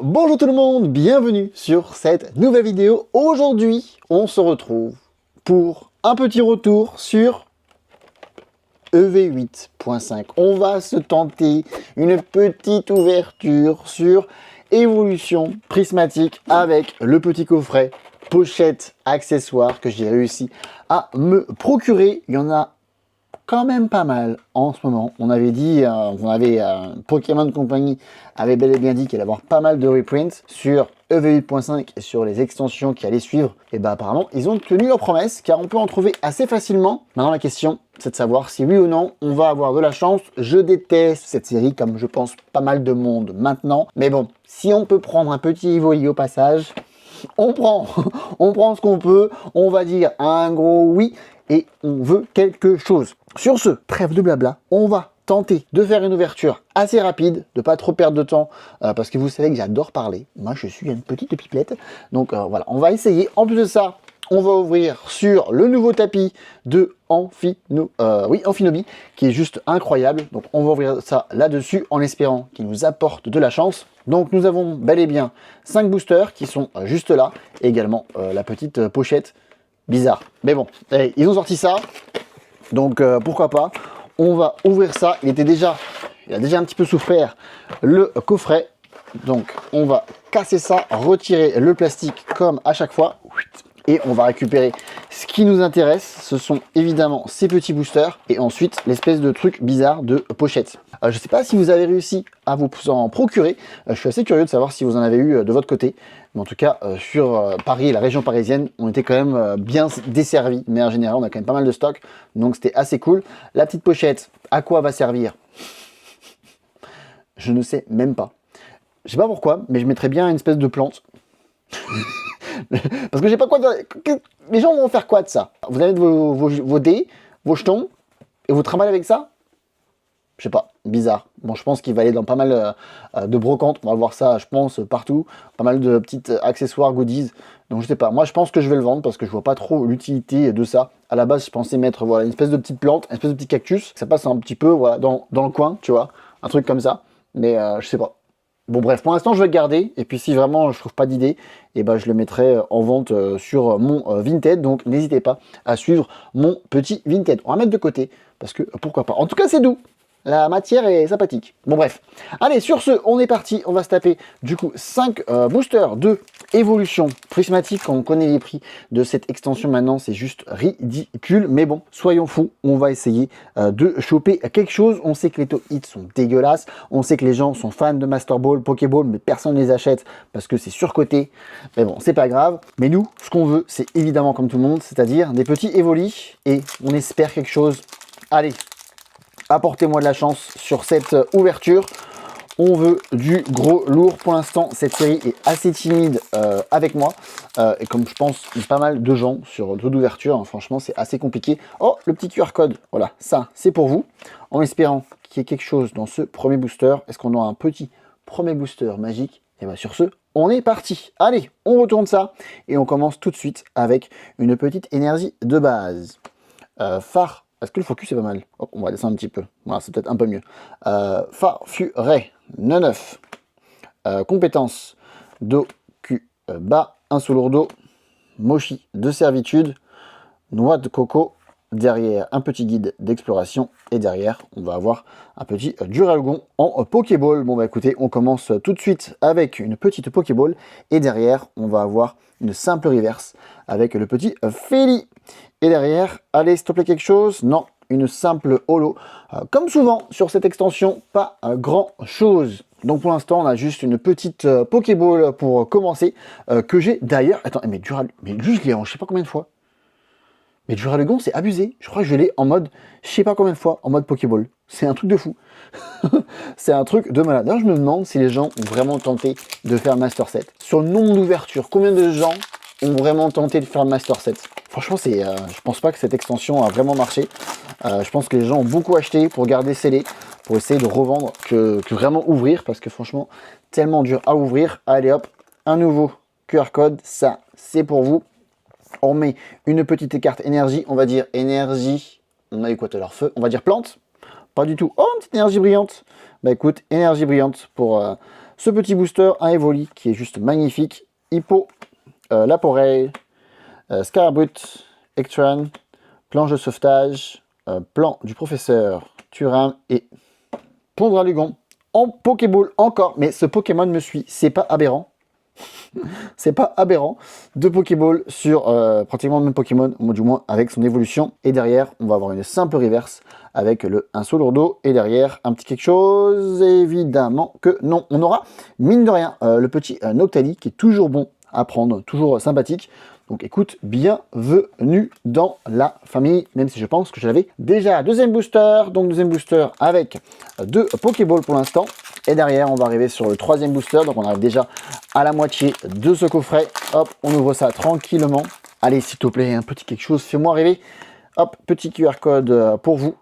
Bonjour tout le monde, bienvenue sur cette nouvelle vidéo. Aujourd'hui, on se retrouve pour un petit retour sur EV8.5. On va se tenter une petite ouverture sur évolution prismatique avec le petit coffret pochette accessoire que j'ai réussi à me procurer. Il y en a quand même pas mal en ce moment. On avait dit, Pokémon Company avait bel et bien dit qu'il allait avoir pas mal de reprints sur EV8.5 et sur les extensions qui allaient suivre. Et bah apparemment, ils ont tenu leur promesse car on peut en trouver assez facilement. Maintenant, la question, c'est de savoir si oui ou non, on va avoir de la chance. Je déteste cette série comme je pense pas mal de monde maintenant. Mais bon, si on peut prendre un petit Evoli au passage, on prend, on prend ce qu'on peut, on va dire un gros oui et on veut quelque chose. Sur ce, trêve de blabla, on va tenter de faire une ouverture assez rapide, de pas trop perdre de temps, parce que vous savez que j'adore parler. Moi, je suis une petite pipelette. Donc voilà, on va essayer. En plus de ça, on va ouvrir sur le nouveau tapis de Amphinobi, qui est juste incroyable. Donc on va ouvrir ça là-dessus en espérant qu'il nous apporte de la chance. Donc nous avons bel et bien 5 boosters qui sont juste là, et également la petite pochette bizarre. Mais bon, ils ont sorti ça. Donc pourquoi pas, on va ouvrir ça. Il a déjà un petit peu souffert le coffret. Donc on va casser ça, retirer le plastique comme à chaque fois. Et on va récupérer ce qui nous intéresse. Ce sont évidemment ces petits boosters. Et ensuite l'espèce de truc bizarre de pochette. Je ne sais pas si vous avez réussi à vous en procurer. Je suis assez curieux de savoir si vous en avez eu de votre côté. Mais en tout cas, sur Paris et la région parisienne, on était quand même bien desservis. Mais en général, on a quand même pas mal de stock. Donc c'était assez cool. La petite pochette, à quoi va servir? Je ne sais même pas. Je sais pas pourquoi, mais je mettrais bien une espèce de plante. Parce que j'ai pas quoi. Les gens vont faire quoi de ça? Vous avez vos dés, vos jetons, et vous trimballez avec ça? Je sais pas, bizarre. Bon, je pense qu'il va aller dans pas mal de brocantes. On va voir ça, je pense, partout. Pas mal de petits accessoires, goodies. Donc je sais pas. Moi, je pense que je vais le vendre parce que je vois pas trop l'utilité de ça. À la base, je pensais mettre voilà, une espèce de petite plante, une espèce de petit cactus. Ça passe un petit peu voilà, dans le coin, tu vois. Un truc comme ça. Mais je sais pas. Bon bref, pour l'instant je vais le garder, et puis si vraiment je trouve pas d'idée, et ben je le mettrai en vente sur mon Vinted, donc n'hésitez pas à suivre mon petit Vinted. On va mettre de côté, parce que pourquoi pas. En tout cas c'est doux, la matière est sympathique. Bon bref, allez sur ce, on est parti, on va se taper du coup 5 boosters de évolution prismatique. Quand on connaît les prix de cette extension maintenant, c'est juste ridicule, mais bon, soyons fous, on va essayer de choper quelque chose. On sait que les top hits sont dégueulasses, on sait que les gens sont fans de Master Ball, Pokéball, mais personne ne les achète parce que c'est surcoté, mais bon, c'est pas grave. Mais nous, ce qu'on veut, c'est évidemment comme tout le monde, c'est-à-dire des petits Evoli, et on espère quelque chose. Allez, apportez-moi de la chance sur cette ouverture. On veut du gros lourd. Pour l'instant, cette série est assez timide avec moi. Et comme je pense pas mal de gens sur le taux d'ouverture, hein, franchement, c'est assez compliqué. Oh, le petit QR code. Voilà, ça, c'est pour vous. En espérant qu'il y ait quelque chose dans ce premier booster. Est-ce qu'on aura un petit premier booster magique? Et bien sur ce, on est parti. Allez, on retourne ça. Et on commence tout de suite avec une petite énergie de base. Phare. Est-ce que le focus est pas mal? Oh, on va descendre un petit peu. Voilà, c'est peut-être un peu mieux. Farfuret, 9. Compétence, Do, Q, bas, un sous lourdeau. Mochi, de servitude. Noix de coco. Derrière, un petit guide d'exploration. Et derrière, on va avoir un petit Duralgon en Pokéball. Bon, bah écoutez, on commence tout de suite avec une petite Pokéball. Et derrière, on va avoir une simple reverse avec le petit Feli. Et derrière, allez, s'il te plaît, quelque chose? Non, une simple holo. Comme souvent sur cette extension, pas grand chose. Donc pour l'instant, on a juste une petite Pokéball pour commencer. Que j'ai d'ailleurs. Attends, mais juste, je l'ai en je sais pas combien de fois. Mais Duralgon, c'est abusé. Je crois que je l'ai en mode, je sais pas combien de fois, en mode Pokéball. C'est un truc de fou. C'est un truc de malade. D'ailleurs, je me demande si les gens ont vraiment tenté de faire Master Set. Sur le nombre d'ouvertures, combien de gens ont vraiment tenté de faire Master Set? Franchement, je pense pas que cette extension a vraiment marché. Je pense que les gens ont beaucoup acheté pour garder scellé, pour essayer de revendre que vraiment ouvrir, parce que franchement, tellement dur à ouvrir. Allez hop, un nouveau QR code, ça c'est pour vous. On met une petite carte énergie, on va dire énergie, on a eu quoi tout à l'heure, feu, on va dire plante, pas du tout. Oh, une petite énergie brillante. Bah écoute, énergie brillante pour ce petit booster, un Evoli qui est juste magnifique. Hippo, Laporel, Scarabrut, Ectran, planche de sauvetage, plan du professeur Turam et Pondralugon en Pokéball encore. Mais ce Pokémon me suit, c'est pas aberrant. C'est pas aberrant. Deux Pokéball sur pratiquement le même Pokémon, ou du moins avec son évolution. Et derrière, on va avoir une simple reverse avec un Solourdo. Et derrière, un petit quelque chose, évidemment que non. On aura, mine de rien, le petit Noctali qui est toujours bon à prendre, toujours sympathique. Donc écoute, bienvenue dans la famille, même si je pense que je l'avais déjà. Deuxième booster, donc deuxième booster avec deux Pokéball pour l'instant. Et derrière, on va arriver sur le troisième booster. Donc on arrive déjà à la moitié de ce coffret. Hop, on ouvre ça tranquillement. Allez, s'il te plaît, un petit quelque chose, fais-moi rêver. Hop, petit QR code pour vous.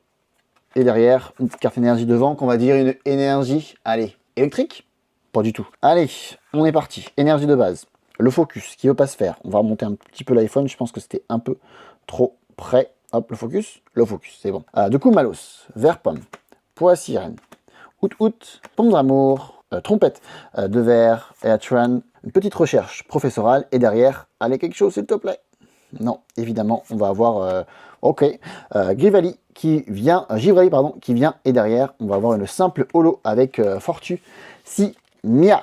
Et derrière, une petite carte énergie devant, qu'on va dire une énergie, allez, électrique? Pas du tout. Allez, on est parti. Énergie de base. Le focus, qui ne veut pas se faire. On va remonter un petit peu l'iPhone. Je pense que c'était un peu trop près. Hop, le focus, c'est bon. Du coup, Malos, Vert Pomme, Poids Sirène, Out, Pomme d'amour, Trompette de verre, et Atran, une petite recherche professorale. Et derrière, allez, quelque chose, s'il te plaît. Non, évidemment, on va avoir... Givrali qui vient. Et derrière, on va avoir une simple holo avec Fortu. Si Mia.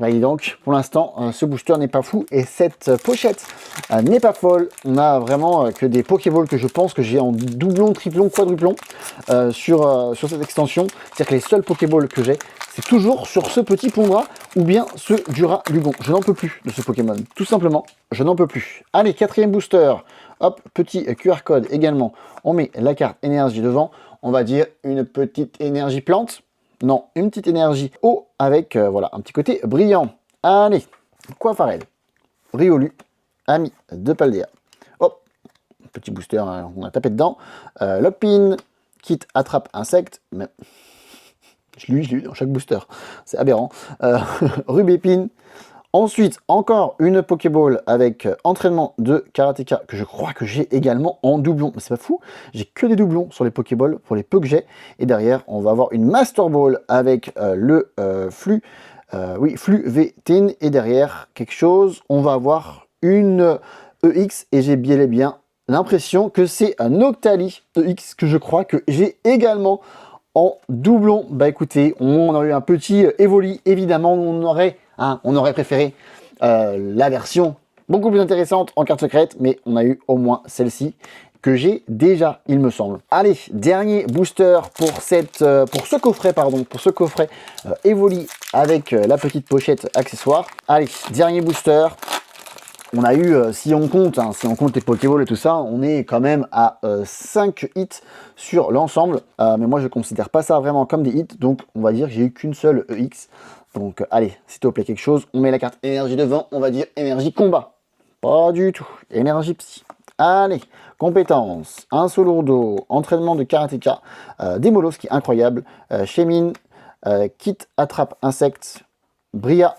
Et donc, pour l'instant, ce booster n'est pas fou et cette pochette n'est pas folle. On a vraiment que des Pokéballs que je pense que j'ai en doublon, triplon, quadruplon sur cette extension. C'est-à-dire que les seuls Pokéballs que j'ai, c'est toujours sur ce petit Pondra ou bien ce Dura-Lugon. Je n'en peux plus de ce Pokémon. Tout simplement, je n'en peux plus. Allez, quatrième booster. Hop, petit QR code également. On met la carte énergie devant. On va dire une petite énergie plante. Non, une petite énergie eau avec voilà, un petit côté brillant. Allez, Coiffarel, Riolu, Ami de Paldea. Hop, petit booster, hein, on a tapé dedans. Lopin, kit attrape insecte. Mais... Je l'ai eu dans chaque booster, c'est aberrant. Rubépine. Ensuite, encore une Pokéball avec entraînement de Karateka que je crois que j'ai également en doublon. Mais c'est pas fou, j'ai que des doublons sur les Pokéballs pour les peu que j'ai. Et derrière, on va avoir une Master Ball avec le flux VTIN. Et derrière, quelque chose, on va avoir une EX. Et j'ai bien et bien l'impression que c'est un Octali EX que je crois que j'ai également en doublon. Bah écoutez, on a eu un petit Evoli, évidemment, on aurait préféré la version beaucoup plus intéressante en carte secrète, mais on a eu au moins celle-ci que j'ai déjà, il me semble. Allez, dernier booster pour ce coffret Evoli avec la petite pochette accessoire. Allez, dernier booster. On a eu, si on compte les Pokéballs et tout ça, on est quand même à 5 hits sur l'ensemble. Mais moi, je ne considère pas ça vraiment comme des hits. Donc, on va dire que j'ai eu qu'une seule EX. Donc, allez, s'il te plaît, quelque chose. On met la carte énergie devant. On va dire énergie combat. Pas du tout. Énergie psy. Allez, compétences. Un Solourdo. Entraînement de Karateka. Démolos qui est incroyable. Chemin. Kit attrape insecte. Bria.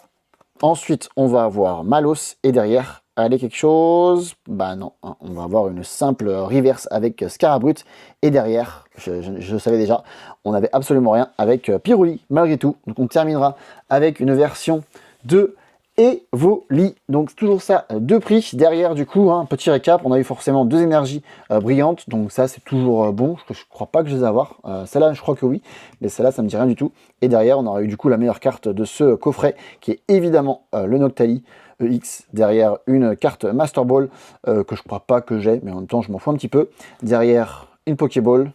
Ensuite, on va avoir Malos. Et derrière... Allez, quelque chose. Bah non, hein, on va avoir une simple reverse avec Scarabrut. Et derrière, je savais déjà, on n'avait absolument rien avec Piruli, malgré tout. Donc on terminera avec une version de Evoli. Donc toujours ça, deux prix. Derrière, du coup, hein, petit récap, on a eu forcément deux énergies brillantes. Donc ça, c'est toujours bon. Je crois pas que je les ai à avoir. Celle-là, je crois que oui. Mais celle-là, ça me dit rien du tout. Et derrière, on aura eu du coup la meilleure carte de ce coffret, qui est évidemment le Noctali EX. Derrière, une carte Master Ball que je crois pas que j'ai, mais en même temps, je m'en fous un petit peu. Derrière, une Pokéball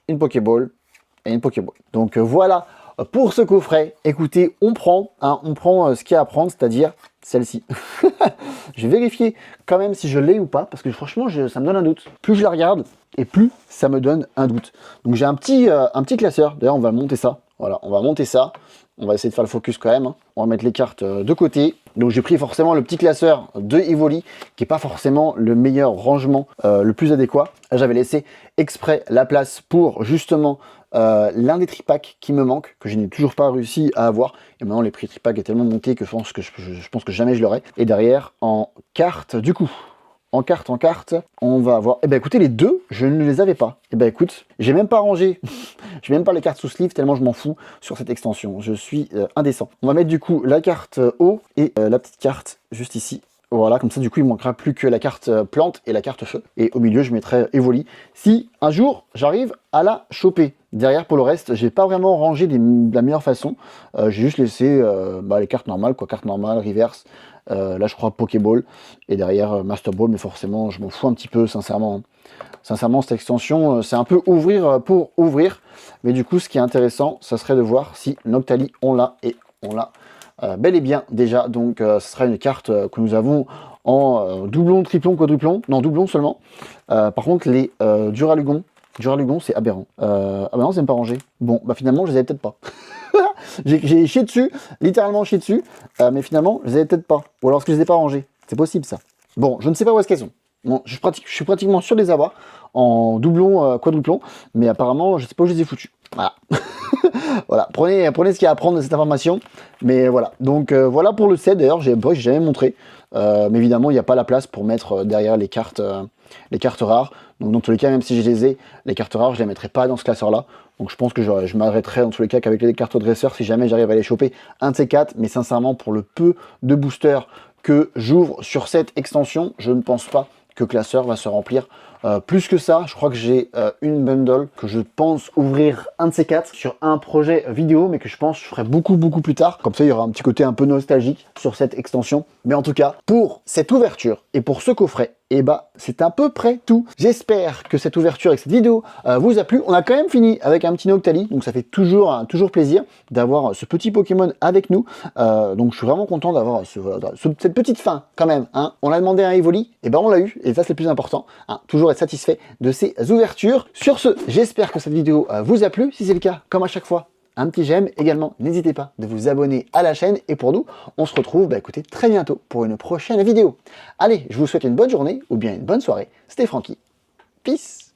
et une Pokéball. Donc voilà pour ce coffret. Écoutez, on prend ce qu'il y a à prendre, c'est-à-dire celle-ci. Je vais vérifier quand même si je l'ai ou pas, parce que franchement, ça me donne un doute. Plus je la regarde, et plus ça me donne un doute. Donc j'ai un petit classeur. D'ailleurs, on va monter ça. Voilà, on va monter ça. On va essayer de faire le focus quand même. On va mettre les cartes de côté. Donc j'ai pris forcément le petit classeur de Evoli, qui n'est pas forcément le meilleur rangement, le plus adéquat. J'avais laissé exprès la place pour justement l'un des tripacks qui me manque, que je n'ai toujours pas réussi à avoir. Et maintenant les prix tripack est tellement monté que je pense que jamais je l'aurai. Et derrière, en carte, du coup, en carte, on va avoir... Eh ben écoutez, les deux, je ne les avais pas. Eh ben écoute, j'ai même pas rangé. J'ai même pas les cartes sous sleeve tellement je m'en fous sur cette extension. Je suis indécent. On va mettre du coup la carte eau et la petite carte juste ici. Voilà, comme ça du coup il ne manquera plus que la carte plante et la carte feu. Et au milieu je mettrai Evoli. Si un jour j'arrive à la choper. Derrière pour le reste, j'ai pas vraiment rangé de la meilleure façon. J'ai juste laissé les cartes normales, quoi, cartes normales, reverse. Là je crois Pokéball. Et derrière Master Ball, mais forcément je m'en fous un petit peu sincèrement. Sincèrement, cette extension, c'est un peu ouvrir pour ouvrir. Mais du coup, ce qui est intéressant, ça serait de voir si Noctali, on l'a et on l'a bel et bien déjà. Donc, ce sera une carte que nous avons en doublon, triplon, quadruplon. Non, doublon seulement. Par contre, les Duralugon, c'est aberrant. Ah bah non, c'est même pas rangé. Bon, bah finalement, je les avais peut-être pas. J'ai chié dessus, littéralement chié dessus. Mais finalement, je les avais peut-être pas. Ou alors, est-ce que je les ai pas rangés? C'est possible, ça. Bon, je ne sais pas où est-ce qu'elles sont. Bon, je suis pratiquement sûr de les avoir en doublon, quadruplon, mais apparemment, je sais pas où je les ai foutus. Voilà. Voilà, prenez ce qu'il y a à prendre de cette information. Mais voilà, donc voilà pour le set. D'ailleurs, j'ai jamais montré. Mais évidemment, il n'y a pas la place pour mettre derrière les cartes rares. Donc dans tous les cas, même si je les ai, les cartes rares, je les mettrai pas dans ce classeur-là. Donc je pense que je m'arrêterai dans tous les cas qu'avec les cartes dresseurs si jamais j'arrive à les choper un de ces quatre. Mais sincèrement, pour le peu de boosters que j'ouvre sur cette extension, je ne pense pas que classeur va se remplir plus que ça. Je crois que j'ai une bundle que je pense ouvrir un de ces quatre sur un projet vidéo, mais que je pense que je ferai beaucoup plus tard. Comme ça, il y aura un petit côté un peu nostalgique sur cette extension. Mais en tout cas, pour cette ouverture et pour ce coffret, et bah c'est à peu près tout. J'espère que cette ouverture et que cette vidéo vous a plu. On a quand même fini avec un petit Noctali, donc ça fait toujours plaisir d'avoir ce petit Pokémon avec nous. Donc je suis vraiment content d'avoir cette petite fin quand même. Hein. On a demandé un Evoli, et ben on l'a eu, et ça c'est le plus important. Hein. Toujours être satisfait de ces ouvertures. Sur ce, j'espère que cette vidéo vous a plu. Si c'est le cas, comme à chaque fois, un petit j'aime. Également, n'hésitez pas de vous abonner à la chaîne. Et pour nous, on se retrouve écoutez, très bientôt pour une prochaine vidéo. Allez, je vous souhaite une bonne journée ou bien une bonne soirée. C'était Francky. Peace.